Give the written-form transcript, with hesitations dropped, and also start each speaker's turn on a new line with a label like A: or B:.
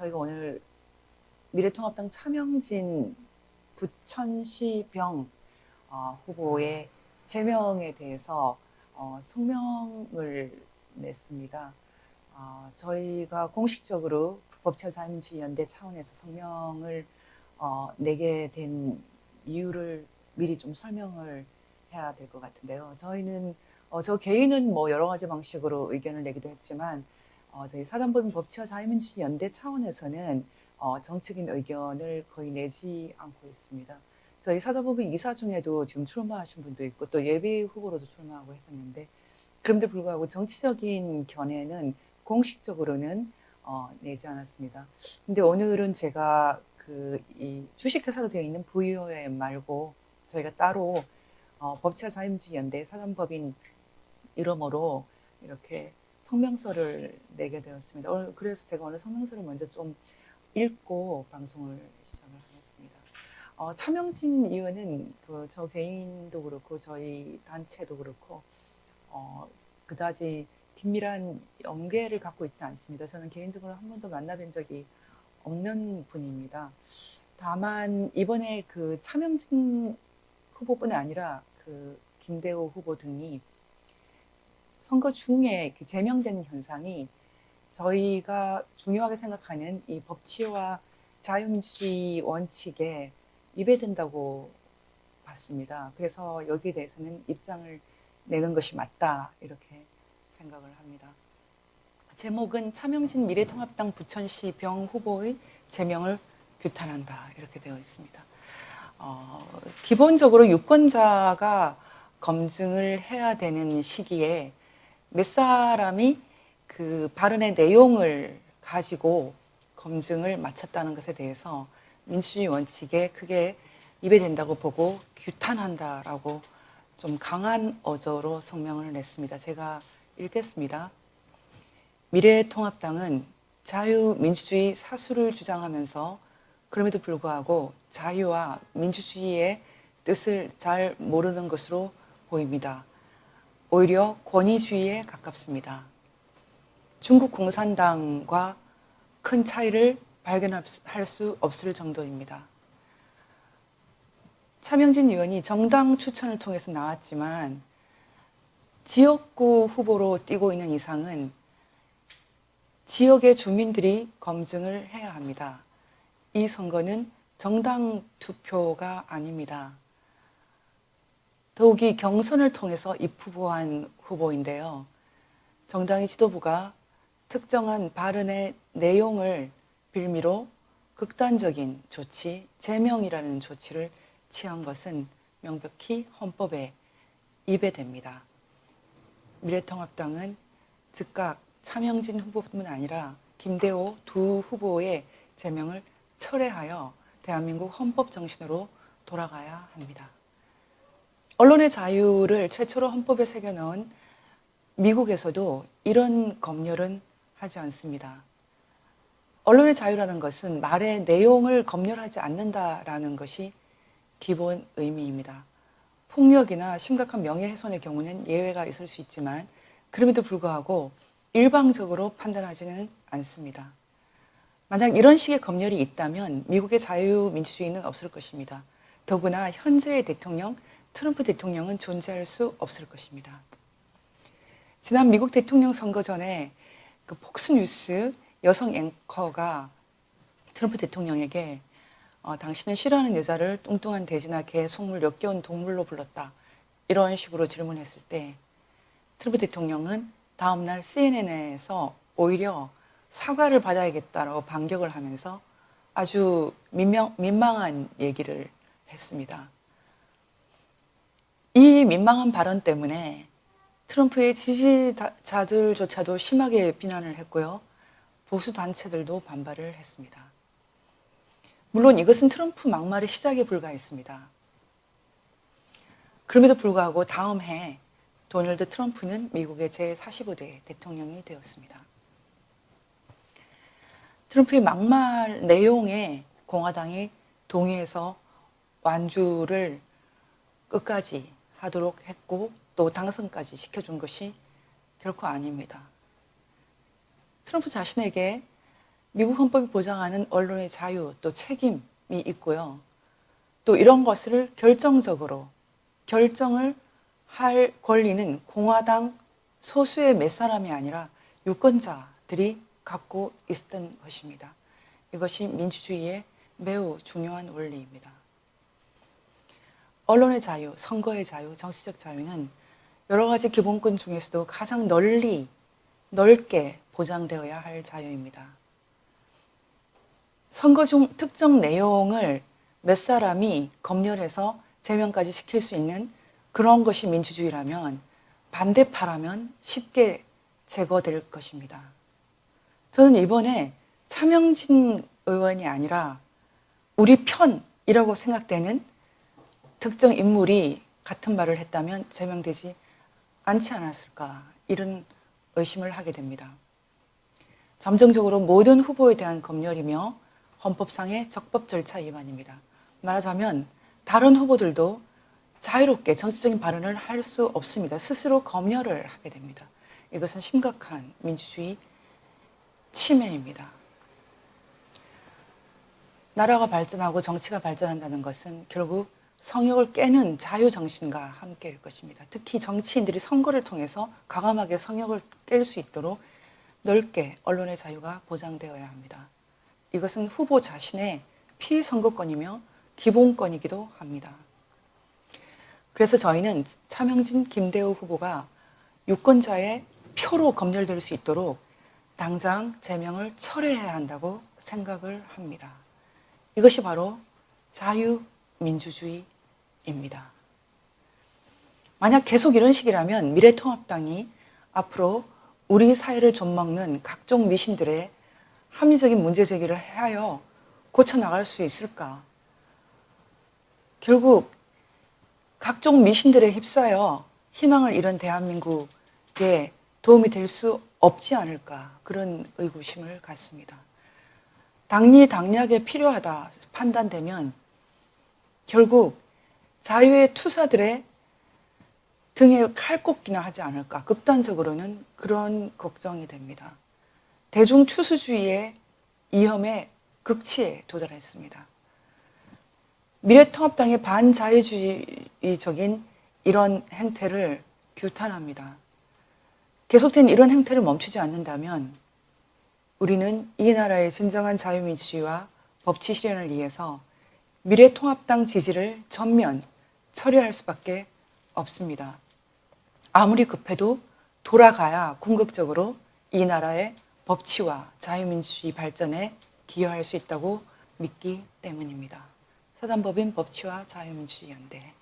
A: 저희가 오늘 미래통합당 차명진 부천시병 후보의 제명에 대해서 성명을 냈습니다. 저희가 공식적으로 법치자유민주연대 차원에서 성명을 내게 된 이유를 미리 좀 설명을 해야 될 것 같은데요. 저희는 저 개인은 뭐 여러 가지 방식으로 의견을 내기도 했지만 저희 사단법인 법치자유민주연대 차원에서는 정책인 의견을 거의 내지 않고 있습니다. 저희 사단법인 이사 중에도 지금 출마하신 분도 있고 또 예비 후보로도 출마하고 했었는데 그럼에도 불구하고 정치적인 견해는 공식적으로는 내지 않았습니다. 근데 오늘은 제가 이 주식회사로 되어 있는 VOM 말고 저희가 따로 법치자유민주연대 사단법인 이름으로 이렇게 성명서를 내게 되었습니다. 그래서 제가 오늘 성명서를 먼저 좀 읽고 방송을 시작을 하겠습니다. 차명진 의원은 저 개인도 그렇고 저희 단체도 그렇고 그다지 긴밀한 연계를 갖고 있지 않습니다. 저는 개인적으로 한 번도 만나뵌 적이 없는 분입니다. 다만 이번에 차명진 후보뿐 아니라 김대호 후보 등이 선거 중에 제명되는 현상이 저희가 중요하게 생각하는 이 법치와 자유민주주의 원칙에 위배된다고 봤습니다. 그래서 여기에 대해서는 입장을 내는 것이 맞다 이렇게 생각을 합니다. 제목은 차명진 미래통합당 부천시 병 후보의 제명을 규탄한다 이렇게 되어 있습니다. 기본적으로 유권자가 검증을 해야 되는 시기에 몇 사람이 발언의 내용을 가지고 검증을 마쳤다는 것에 대해서 민주주의 원칙에 크게 위배된다고 보고 규탄한다라고 좀 강한 어조로 성명을 냈습니다. 제가 읽겠습니다. 미래통합당은 자유민주주의 사수를 주장하면서 그럼에도 불구하고 자유와 민주주의의 뜻을 잘 모르는 것으로 보입니다. 오히려 권위주의에 가깝습니다. 중국 공산당과 큰 차이를 발견할 수 없을 정도입니다. 차명진 의원이 정당 추천을 통해서 나왔지만 지역구 후보로 뛰고 있는 이상은 지역의 주민들이 검증을 해야 합니다. 이 선거는 정당 투표가 아닙니다. 더욱이 경선을 통해서 입후보한 후보인데요. 정당의 지도부가 특정한 발언의 내용을 빌미로 극단적인 조치, 제명이라는 조치를 취한 것은 명백히 헌법에 위배됩니다. 미래통합당은 즉각 차명진 후보뿐만 아니라 김대호 두 후보의 제명을 철회하여 대한민국 헌법 정신으로 돌아가야 합니다. 언론의 자유를 최초로 헌법에 새겨넣은 미국에서도 이런 검열은 하지 않습니다. 언론의 자유라는 것은 말의 내용을 검열하지 않는다라는 것이 기본 의미입니다. 폭력이나 심각한 명예훼손의 경우는 예외가 있을 수 있지만 그럼에도 불구하고 일방적으로 판단하지는 않습니다. 만약 이런 식의 검열이 있다면 미국의 자유민주주의는 없을 것입니다. 더구나 현재의 대통령 트럼프 대통령은 존재할 수 없을 것입니다. 지난 미국 대통령 선거 전에 폭스뉴스 여성 앵커가 트럼프 대통령에게 당신은 싫어하는 여자를 뚱뚱한 돼지나 개, 속물 역겨운 동물로 불렀다. 이런 식으로 질문했을 때 트럼프 대통령은 다음날 CNN에서 오히려 사과를 받아야겠다라고 반격을 하면서 아주 민망한 얘기를 했습니다. 이 민망한 발언 때문에 트럼프의 지지자들조차도 심하게 비난을 했고요. 보수 단체들도 반발을 했습니다. 물론 이것은 트럼프 막말의 시작에 불과했습니다. 그럼에도 불구하고 다음 해 도널드 트럼프는 미국의 제45대 대통령이 되었습니다. 트럼프의 막말 내용에 공화당이 동의해서 완주를 끝까지 하도록 했고 또 당선까지 시켜준 것이 결코 아닙니다. 트럼프 자신에게 미국 헌법이 보장하는 언론의 자유 또 책임이 있고요. 또 이런 것을 결정을 할 권리는 공화당 소수의 몇 사람이 아니라 유권자들이 갖고 있었던 것입니다. 이것이 민주주의의 매우 중요한 원리입니다. 언론의 자유, 선거의 자유, 정치적 자유는 여러 가지 기본권 중에서도 가장 넓게 보장되어야 할 자유입니다. 선거 중 특정 내용을 몇 사람이 검열해서 제명까지 시킬 수 있는 그런 것이 민주주의라면 반대파라면 쉽게 제거될 것입니다. 저는 이번에 차명진 의원이 아니라 우리 편이라고 생각되는 특정 인물이 같은 말을 했다면 제명되지 않지 않았을까 이런 의심을 하게 됩니다. 잠정적으로 모든 후보에 대한 검열이며 헌법상의 적법 절차 위반입니다. 말하자면 다른 후보들도 자유롭게 정치적인 발언을 할 수 없습니다. 스스로 검열을 하게 됩니다. 이것은 심각한 민주주의 침해입니다. 나라가 발전하고 정치가 발전한다는 것은 결국 성역을 깨는 자유정신과 함께일 것입니다. 특히 정치인들이 선거를 통해서 과감하게 성역을 깰 수 있도록 넓게 언론의 자유가 보장되어야 합니다. 이것은 후보 자신의 피선거권이며 기본권이기도 합니다. 그래서 저희는 차명진, 김대우 후보가 유권자의 표로 검열될 수 있도록 당장 제명을 철회해야 한다고 생각을 합니다. 이것이 바로 자유민주주의입니다. 만약 계속 이런 식이라면 미래통합당이 앞으로 우리 사회를 좀먹는 각종 미신들의 합리적인 문제 제기를 하여 고쳐나갈 수 있을까? 결국 각종 미신들에 휩싸여 희망을 잃은 대한민국에 도움이 될 수 없지 않을까 그런 의구심을 갖습니다. 당리당략에 필요하다 판단되면 결국 자유의 투사들의 등에 칼꽂기나 하지 않을까 극단적으로는 그런 걱정이 됩니다. 대중추수주의의 위험의 극치에 도달했습니다. 미래통합당의 반자유주의적인 이런 행태를 규탄합니다. 계속된 이런 행태를 멈추지 않는다면 우리는 이 나라의 진정한 자유민주주의와 법치 실현을 위해서 미래통합당 지지를 전면 처리할 수밖에 없습니다. 아무리 급해도 돌아가야 궁극적으로 이 나라의 법치와 자유민주주의 발전에 기여할 수 있다고 믿기 때문입니다. 사단법인 법치와 자유민주주의 연대